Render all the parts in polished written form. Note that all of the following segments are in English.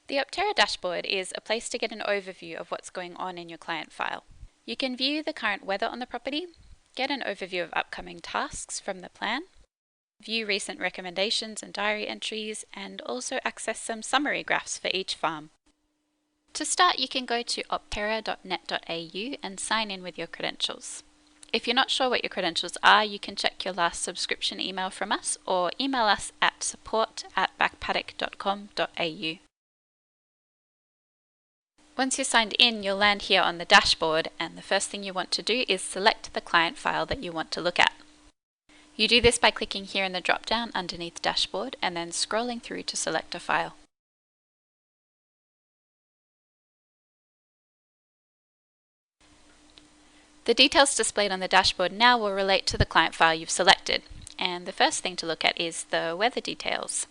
The Opterra Dashboard is a place to get an overview of what's going on in your client file. You can view the current weather on the property, get an overview of upcoming tasks from the plan, view recent recommendations and diary entries, and also access some summary graphs for each farm. To start, you can go to opterra.net.au and sign in with your credentials. If you're not sure what your credentials are, you can check your last subscription email from us or email us at support@backpaddock.com.au. Once you're signed in, you'll land here on the dashboard, and the first thing you want to do is select the client file that you want to look at. You do this by clicking here in the drop-down underneath Dashboard and then scrolling through to select a file. The details displayed on the dashboard now will relate to the client file you've selected, and the first thing to look at is the weather details.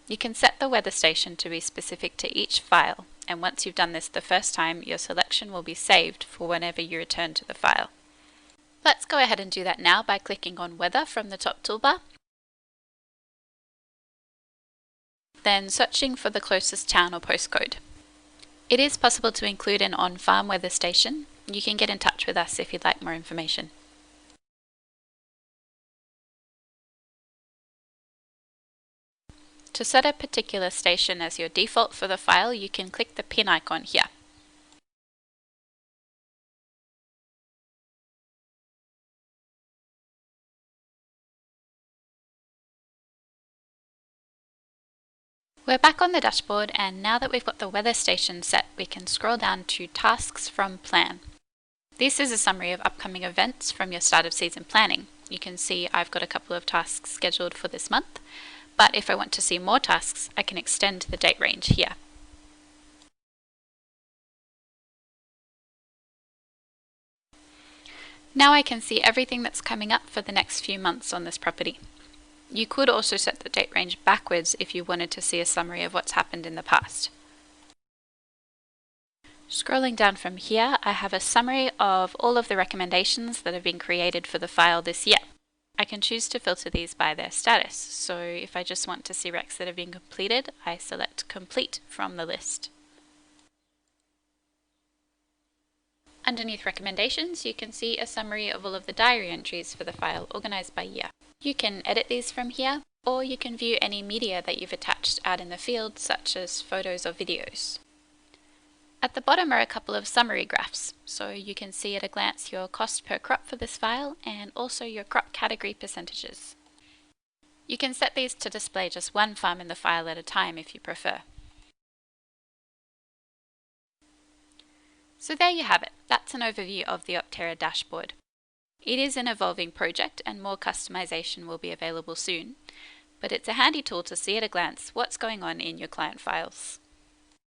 You can set the weather station to be specific to each file, and once you've done this the first time, your selection will be saved for whenever you return to the file. Let's go ahead and do that now by clicking on Weather from the top toolbar, then searching for the closest town or postcode. It is possible to include an on-farm weather station. You can get in touch with us if you'd like more information. To set a particular station as your default for the file, you can click the pin icon here. We're back on the dashboard, and now that we've got the weather station set, we can scroll down to Tasks from Plan. This is a summary of upcoming events from your start of season planning. You can see I've got a couple of tasks scheduled for this month, but if I want to see more tasks, I can extend the date range here. Now I can see everything that's coming up for the next few months on this property. You could also set the date range backwards if you wanted to see a summary of what's happened in the past. Scrolling down from here, I have a summary of all of the recommendations that have been created for the file this year. I can choose to filter these by their status, so if I just want to see recs that have been completed, I select Complete from the list. Underneath recommendations, you can see a summary of all of the diary entries for the file organized by year. You can edit these from here, or you can view any media that you've attached out in the field, such as photos or videos. At the bottom are a couple of summary graphs, so you can see at a glance your cost per crop for this file and also your crop category percentages. You can set these to display just one farm in the file at a time if you prefer. So there you have it. That's an overview of the Opterra dashboard. It is an evolving project and more customization will be available soon, but it's a handy tool to see at a glance what's going on in your client files.